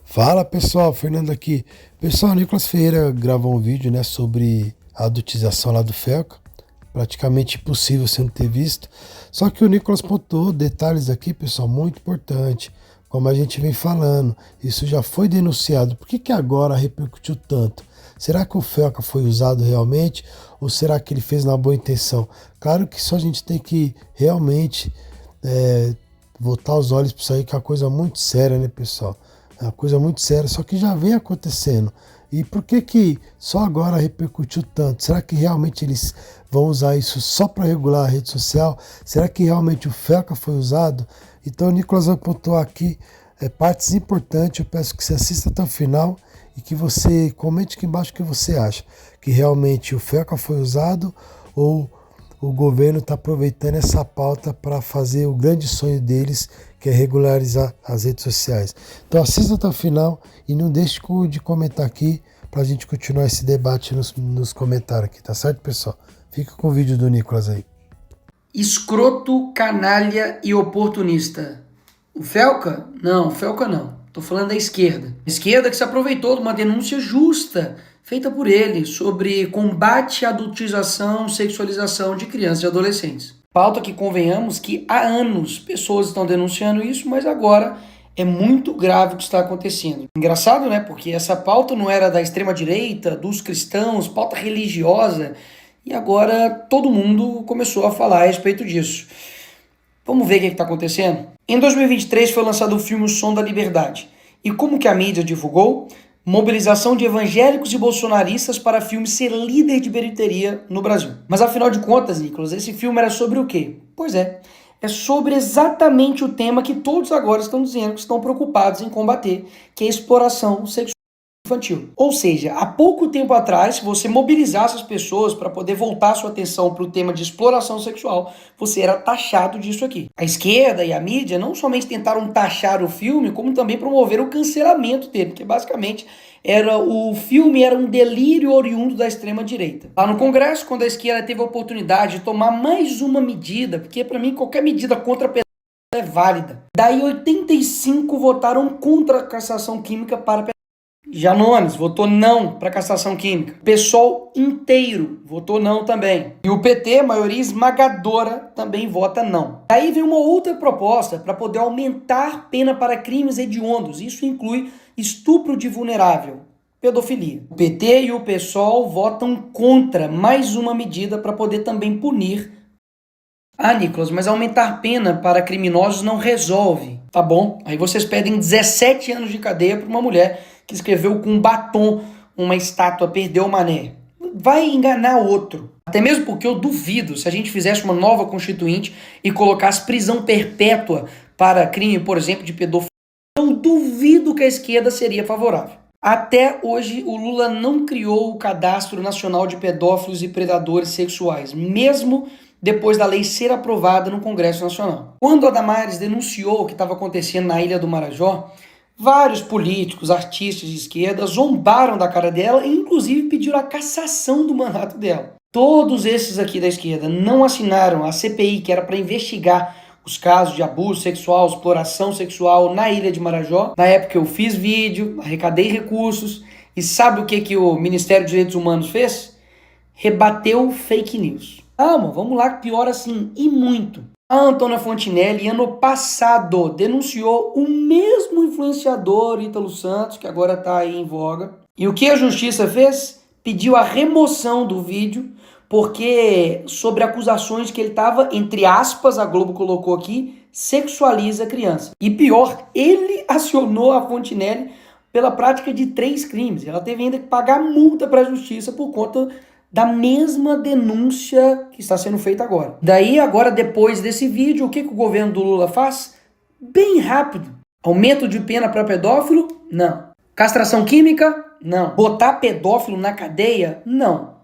Fala pessoal, Fernando aqui. Pessoal, o Nicolas Ferreira gravou um vídeo, né, sobre a adultização lá do Felca. Praticamente impossível você não ter visto. Só que o Nicolas pontuou detalhes aqui, pessoal, muito importante. Como a gente vem falando, isso já foi denunciado. Por que agora repercutiu tanto? Será que o Felca foi usado realmente? Ou será que ele fez na boa intenção? Claro que só a gente tem que realmente voltar os olhos para isso aí, que é uma coisa muito séria, né, pessoal? É uma coisa muito séria, só que já vem acontecendo. E por que só agora repercutiu tanto? Será que realmente eles vão usar isso só para regular a rede social? Será que realmente o Felca foi usado? Então o Nicolas vai pontuar aqui partes importantes. Eu peço que você assista até o final e que você comente aqui embaixo o que você acha. Que realmente o Felca foi usado ou o governo está aproveitando essa pauta para fazer o grande sonho deles, que é regularizar as redes sociais. Então assista até o final e não deixe de comentar aqui para a gente continuar esse debate nos comentários aqui, tá certo, pessoal? Fica com o vídeo do Nicolas aí. Escroto, canalha e oportunista. O Felca? Não, o Felca não. Tô falando da esquerda. A esquerda que se aproveitou de uma denúncia justa feita por ele sobre combate à adultização, sexualização de crianças e adolescentes. Pauta que, convenhamos, que há anos pessoas estão denunciando isso, mas agora é muito grave o que está acontecendo. Engraçado, né? Porque essa pauta não era da extrema-direita, dos cristãos, pauta religiosa, e agora todo mundo começou a falar a respeito disso. Vamos ver o que está acontecendo? Em 2023 foi lançado o filme O Som da Liberdade. E como que a mídia divulgou? Mobilização de evangélicos e bolsonaristas para filme ser líder de bilheteria no Brasil. Mas afinal de contas, Nicolas, esse filme era sobre o quê? Pois é sobre exatamente o tema que todos agora estão dizendo que estão preocupados em combater, que é a exploração sexual infantil. Ou seja, há pouco tempo atrás, se você mobilizasse as pessoas para poder voltar sua atenção para o tema de exploração sexual, você era taxado disso aqui. A esquerda e a mídia não somente tentaram taxar o filme, como também promoveram o cancelamento dele, porque basicamente o filme era um delírio oriundo da extrema-direita. Lá no Congresso, quando a esquerda teve a oportunidade de tomar mais uma medida, porque para mim qualquer medida contra a é válida. Daí 85 votaram contra a cassação química para Janones votou não para cassação química. O PSOL inteiro votou não também. E o PT, maioria esmagadora, também vota não. Aí vem uma outra proposta para poder aumentar pena para crimes hediondos. Isso inclui estupro de vulnerável, pedofilia. O PT e o PSOL votam contra mais uma medida para poder também punir. Ah, Nicolas, mas aumentar pena para criminosos não resolve. Tá bom, aí vocês pedem 17 anos de cadeia para uma mulher que escreveu com batom uma estátua Perdeu o Mané. Vai enganar outro. Até mesmo porque eu duvido, se a gente fizesse uma nova constituinte e colocasse prisão perpétua para crime, por exemplo, de pedofilia, eu duvido que a esquerda seria favorável. Até hoje, o Lula não criou o Cadastro Nacional de Pedófilos e Predadores Sexuais, mesmo depois da lei ser aprovada no Congresso Nacional. Quando a Damares denunciou o que estava acontecendo na Ilha do Marajó, vários políticos, artistas de esquerda zombaram da cara dela e inclusive pediram a cassação do mandato dela. Todos esses aqui da esquerda não assinaram a CPI, que era para investigar os casos de abuso sexual, exploração sexual na Ilha de Marajó. Na época eu fiz vídeo, arrecadei recursos e sabe o que o Ministério dos Direitos Humanos fez? Rebateu fake news. Calma, vamos lá, pior assim, e muito. A Antônia Fontinelli, ano passado, denunciou o mesmo influenciador Ítalo Santos, que agora está aí em voga. E o que a justiça fez? Pediu a remoção do vídeo, porque sobre acusações que ele estava, entre aspas, a Globo colocou aqui, sexualiza a criança. E pior, ele acionou a Fontinelli pela prática de 3 crimes. Ela teve ainda que pagar multa para a justiça por conta da mesma denúncia que está sendo feita agora. Daí, agora, depois desse vídeo, o que o governo do Lula faz? Bem rápido. Aumento de pena para pedófilo? Não. Castração química? Não. Botar pedófilo na cadeia? Não.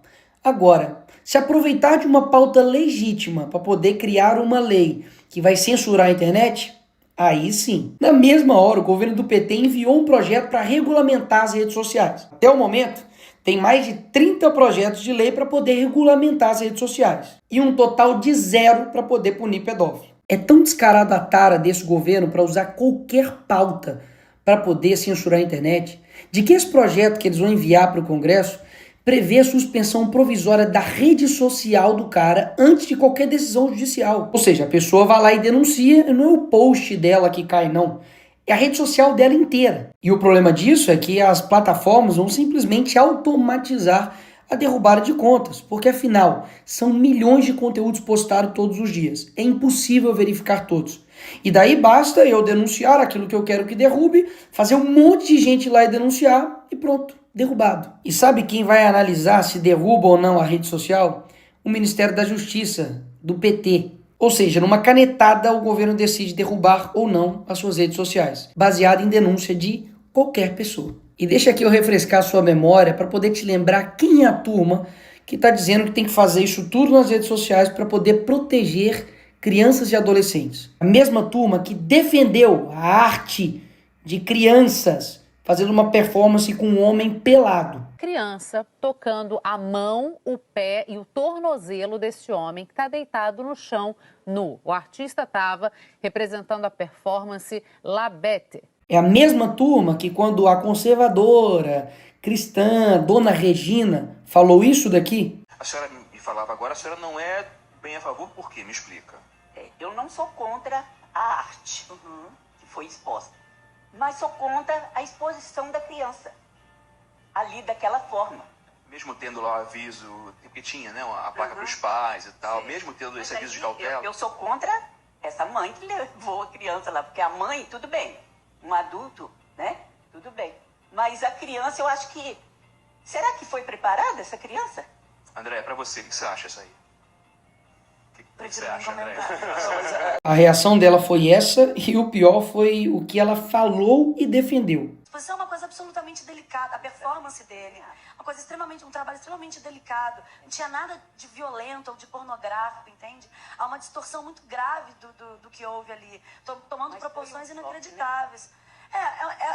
Agora, se aproveitar de uma pauta legítima para poder criar uma lei que vai censurar a internet, aí sim. Na mesma hora, o governo do PT enviou um projeto para regulamentar as redes sociais. Até o momento, tem mais de 30 projetos de lei para poder regulamentar as redes sociais. E um total de 0 para poder punir pedófilo. É tão descarada a tara desse governo para usar qualquer pauta para poder censurar a internet, de que esse projeto que eles vão enviar para o Congresso prevê a suspensão provisória da rede social do cara antes de qualquer decisão judicial. Ou seja, a pessoa vai lá e denuncia, e não é o post dela que cai, não. É a rede social dela inteira. E o problema disso é que as plataformas vão simplesmente automatizar a derrubada de contas, porque afinal, são milhões de conteúdos postados todos os dias. É impossível verificar todos. E daí basta eu denunciar aquilo que eu quero que derrube, fazer um monte de gente lá e denunciar e pronto, derrubado. E sabe quem vai analisar se derruba ou não a rede social? O Ministério da Justiça, do PT. Ou seja, numa canetada o governo decide derrubar ou não as suas redes sociais, baseado em denúncia de qualquer pessoa. E deixa aqui eu refrescar a sua memória para poder te lembrar quem é a turma que está dizendo que tem que fazer isso tudo nas redes sociais para poder proteger crianças e adolescentes. A mesma turma que defendeu a arte de crianças fazendo uma performance com um homem pelado. Criança tocando a mão, o pé e o tornozelo desse homem que está deitado no chão nu. O artista estava representando a performance La Bête. É a mesma turma que quando a conservadora cristã Dona Regina falou isso daqui. A senhora me falava agora, a senhora não é bem a favor, por quê? Me explica. Eu não sou contra a arte que foi exposta, mas sou contra a exposição da criança ali daquela forma. Mesmo tendo lá o aviso, porque tinha, né, a placa para os pais e tal, mesmo tendo esse aviso de cautela. Eu sou contra essa mãe que levou a criança lá, porque a mãe, tudo bem, um adulto, né, tudo bem. Mas a criança, eu acho que... Será que foi preparada essa criança? André, para você, o que você acha isso aí? O que você acha, André? A reação dela foi essa e o pior foi o que ela falou e defendeu. A exposição é uma coisa absolutamente delicada, a performance dele, um trabalho extremamente delicado. Não tinha nada de violento ou de pornográfico, entende? Há uma distorção muito grave do que houve ali, tomando proporções inacreditáveis.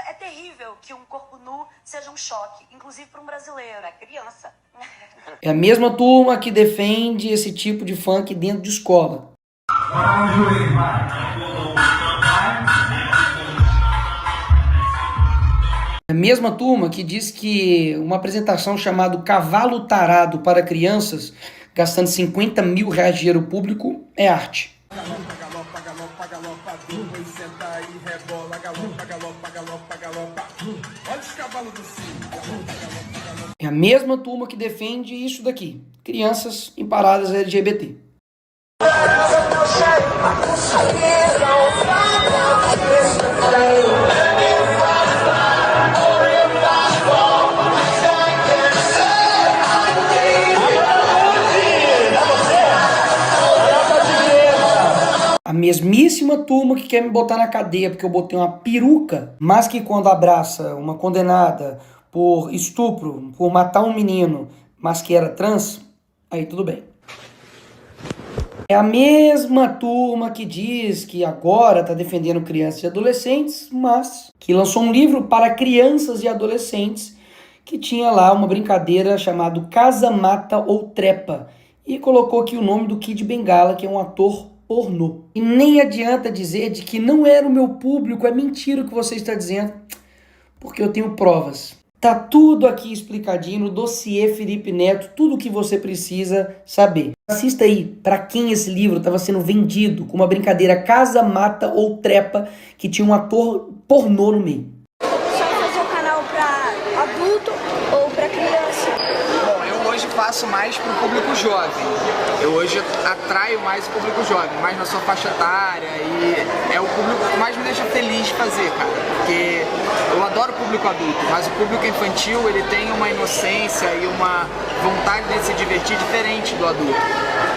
É terrível que um corpo nu seja um choque, inclusive para um brasileiro. É criança. É a mesma turma que defende esse tipo de funk dentro de escola. É a mesma turma que diz que uma apresentação chamada Cavalo Tarado para crianças, gastando 50 mil reais de dinheiro público, é arte. É a mesma turma que defende isso daqui, crianças em paradas LGBT. A mesmíssima turma que quer me botar na cadeia porque eu botei uma peruca, mas que quando abraça uma condenada por estupro, por matar um menino, mas que era trans, aí tudo bem. É a mesma turma que diz que agora está defendendo crianças e adolescentes, mas que lançou um livro para crianças e adolescentes que tinha lá uma brincadeira chamada Casa, Mata ou Trepa e colocou aqui o nome do Kid Bengala, que é um ator pornô. E nem adianta dizer de que não era o meu público, é mentira o que você está dizendo, porque eu tenho provas. Tá tudo aqui explicadinho no dossiê Felipe Neto, tudo o que você precisa saber. Assista aí para quem esse livro estava sendo vendido com uma brincadeira Casa, Mata ou Trepa que tinha um ator pornô no meio. Só fazer o canal para adulto ou para criança? Bom, eu hoje faço mais para o público jovem. Eu hoje atraio mais o público jovem, mais na sua faixa etária, e é o público que mais me deixa feliz de fazer, cara. Porque eu adoro o público adulto, mas o público infantil, ele tem uma inocência e uma vontade de se divertir diferente do adulto.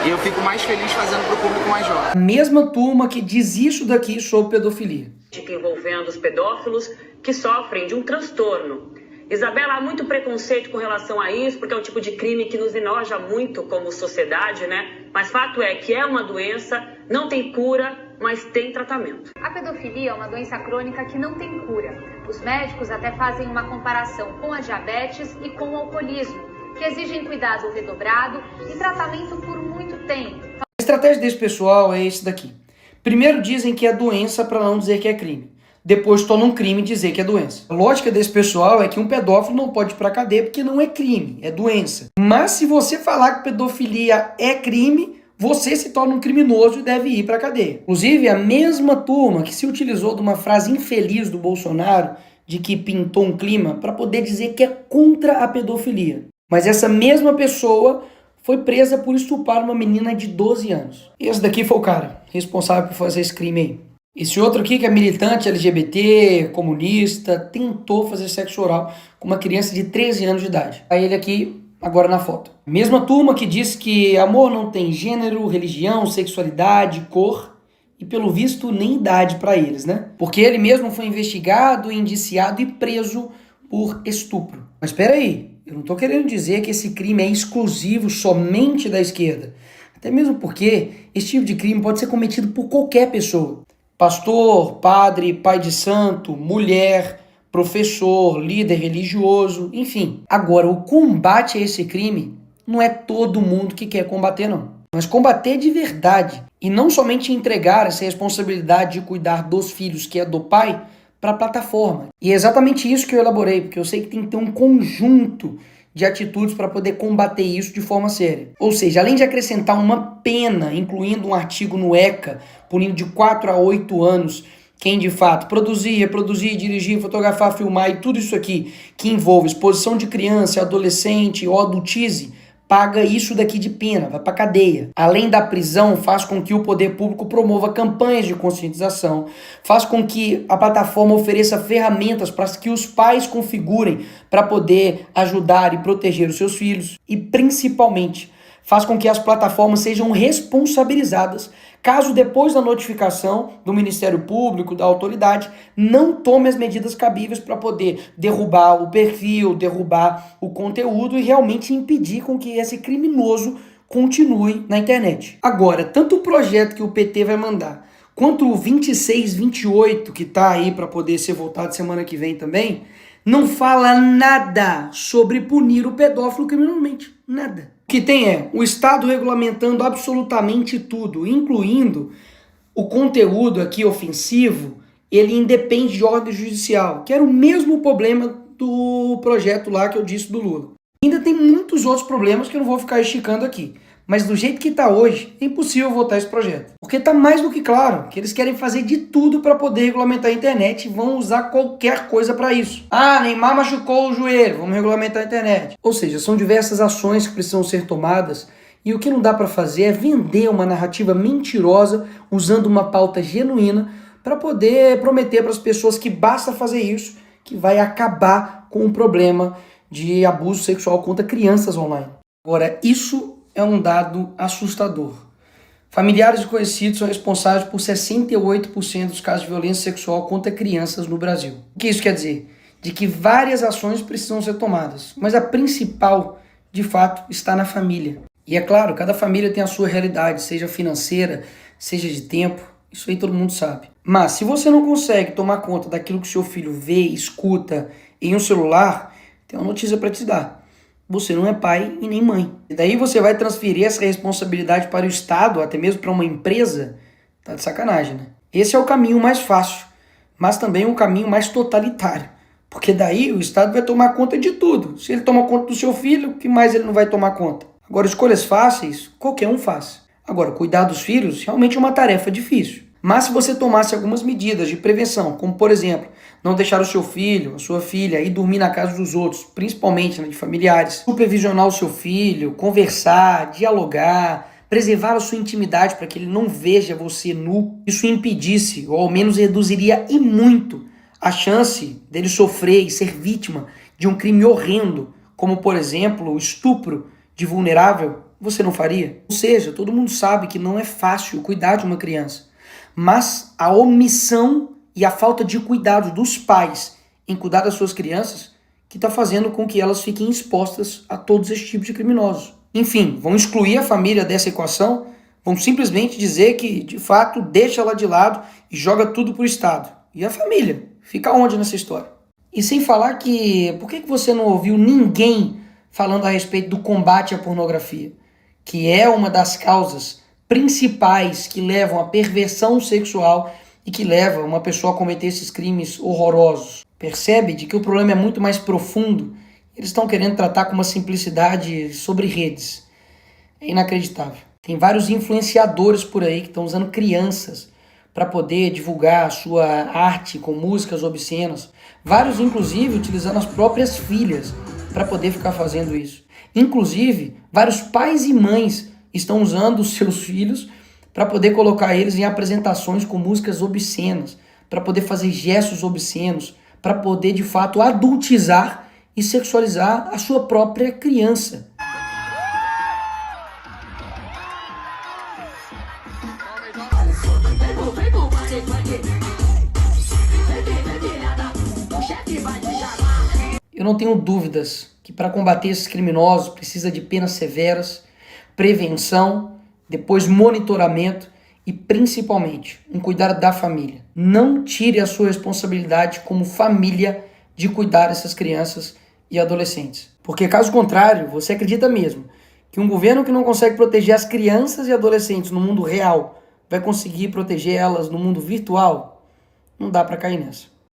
E eu fico mais feliz fazendo pro público mais jovem. A mesma turma que diz isso daqui sobre pedofilia. Envolvendo os pedófilos que sofrem de um transtorno. Isabela, há muito preconceito com relação a isso, porque é um tipo de crime que nos enoja muito como sociedade, né? Mas fato é que é uma doença, não tem cura, mas tem tratamento. A pedofilia é uma doença crônica que não tem cura. Os médicos até fazem uma comparação com a diabetes e com o alcoolismo, que exigem cuidado redobrado e tratamento por muito tempo. A estratégia desse pessoal é esse daqui. Primeiro dizem que é doença para não dizer que é crime. depois torna um crime dizer que é doença. A lógica desse pessoal é que um pedófilo não pode ir pra cadeia porque não é crime, é doença. Mas se você falar que pedofilia é crime, você se torna um criminoso e deve ir pra cadeia. Inclusive, a mesma turma que se utilizou de uma frase infeliz do Bolsonaro, de que pintou um clima, para poder dizer que é contra a pedofilia. Mas essa mesma pessoa foi presa por estuprar uma menina de 12 anos. Esse daqui foi o cara responsável por fazer esse crime aí. Esse outro aqui, que é militante LGBT, comunista, tentou fazer sexo oral com uma criança de 13 anos de idade. Aí ele aqui, agora na foto. Mesma turma que diz que amor não tem gênero, religião, sexualidade, cor e, pelo visto, nem idade para eles, né? Porque ele mesmo foi investigado, indiciado e preso por estupro. Mas espera aí, eu não tô querendo dizer que esse crime é exclusivo somente da esquerda. Até mesmo porque esse tipo de crime pode ser cometido por qualquer pessoa. Pastor, padre, pai de santo, mulher, professor, líder religioso, enfim. Agora, o combate a esse crime não é todo mundo que quer combater, não. Mas combater de verdade e não somente entregar essa responsabilidade de cuidar dos filhos, que é do pai, para a plataforma. E é exatamente isso que eu elaborei, porque eu sei que tem que ter um conjunto de atitudes para poder combater isso de forma séria. Ou seja, além de acrescentar uma pena, incluindo um artigo no ECA, punindo de 4 a 8 anos quem de fato produzir, reproduzir, dirigir, fotografar, filmar e tudo isso aqui que envolve exposição de criança, adolescente ou adultize, paga isso daqui de pena, vai pra cadeia. Além da prisão, faz com que o poder público promova campanhas de conscientização, faz com que a plataforma ofereça ferramentas para que os pais configurem para poder ajudar e proteger os seus filhos e, principalmente, faz com que as plataformas sejam responsabilizadas caso depois da notificação do Ministério Público, da autoridade, não tome as medidas cabíveis para poder derrubar o perfil, derrubar o conteúdo e realmente impedir com que esse criminoso continue na internet. Agora, tanto o projeto que o PT vai mandar, quanto o 2628, que está aí para poder ser votado semana que vem também, não fala nada sobre punir o pedófilo criminalmente. Nada. O que tem é o Estado regulamentando absolutamente tudo, incluindo o conteúdo aqui ofensivo, ele independe de ordem judicial, que era o mesmo problema do projeto lá que eu disse do Lula. Ainda tem muitos outros problemas que eu não vou ficar esticando aqui. Mas do jeito que está hoje, é impossível votar esse projeto. Porque está mais do que claro que eles querem fazer de tudo para poder regulamentar a internet e vão usar qualquer coisa para isso. Ah, Neymar machucou o joelho, vamos regulamentar a internet. Ou seja, são diversas ações que precisam ser tomadas e o que não dá para fazer é vender uma narrativa mentirosa usando uma pauta genuína para poder prometer para as pessoas que basta fazer isso, que vai acabar com o problema de abuso sexual contra crianças online. Agora, isso é um dado assustador. Familiares e conhecidos são responsáveis por 68% dos casos de violência sexual contra crianças no Brasil. O que isso quer dizer? De que várias ações precisam ser tomadas, mas a principal, de fato, está na família. E é claro, cada família tem a sua realidade, seja financeira, seja de tempo, isso aí todo mundo sabe. Mas se você não consegue tomar conta daquilo que seu filho vê, escuta em um celular, tem uma notícia para te dar. Você não é pai e nem mãe. E daí você vai transferir essa responsabilidade para o Estado, até mesmo para uma empresa, tá de sacanagem, né? Esse é o caminho mais fácil, mas também o caminho mais totalitário. Porque daí o Estado vai tomar conta de tudo. Se ele toma conta do seu filho, o que mais ele não vai tomar conta? Agora, escolhas fáceis, qualquer um faz. Agora, cuidar dos filhos realmente é uma tarefa difícil. Mas se você tomasse algumas medidas de prevenção, como por exemplo, não deixar o seu filho, a sua filha ir dormir na casa dos outros, principalmente de familiares, supervisionar o seu filho, conversar, dialogar, preservar a sua intimidade para que ele não veja você nu, isso impedisse, ou ao menos reduziria e muito, a chance dele sofrer e ser vítima de um crime horrendo, como por exemplo o estupro de vulnerável, você não faria? Ou seja, todo mundo sabe que não é fácil cuidar de uma criança. Mas a omissão e a falta de cuidado dos pais em cuidar das suas crianças que está fazendo com que elas fiquem expostas a todos esses tipos de criminosos. Enfim, vão excluir a família dessa equação, vão simplesmente dizer que, de fato, deixa ela de lado e joga tudo para o Estado. E a família? Fica onde nessa história? E sem falar que, por que você não ouviu ninguém falando a respeito do combate à pornografia, que é uma das causas principais que levam à perversão sexual e que leva uma pessoa a cometer esses crimes horrorosos. Percebe de que o problema é muito mais profundo. Eles estão querendo tratar com uma simplicidade sobre redes. É inacreditável. Tem vários influenciadores por aí que estão usando crianças para poder divulgar a sua arte com músicas obscenas. Vários, inclusive, utilizando as próprias filhas para poder ficar fazendo isso. Inclusive, vários pais e mães estão usando os seus filhos para poder colocar eles em apresentações com músicas obscenas, para poder fazer gestos obscenos, para poder, de fato, adultizar e sexualizar a sua própria criança. Eu não tenho dúvidas que para combater esses criminosos precisa de penas severas, prevenção, depois monitoramento e principalmente um cuidado da família. Não tire a sua responsabilidade como família de cuidar dessas crianças e adolescentes. Porque caso contrário, você acredita mesmo que um governo que não consegue proteger as crianças e adolescentes no mundo real vai conseguir proteger elas no mundo virtual? Não dá para cair nessa.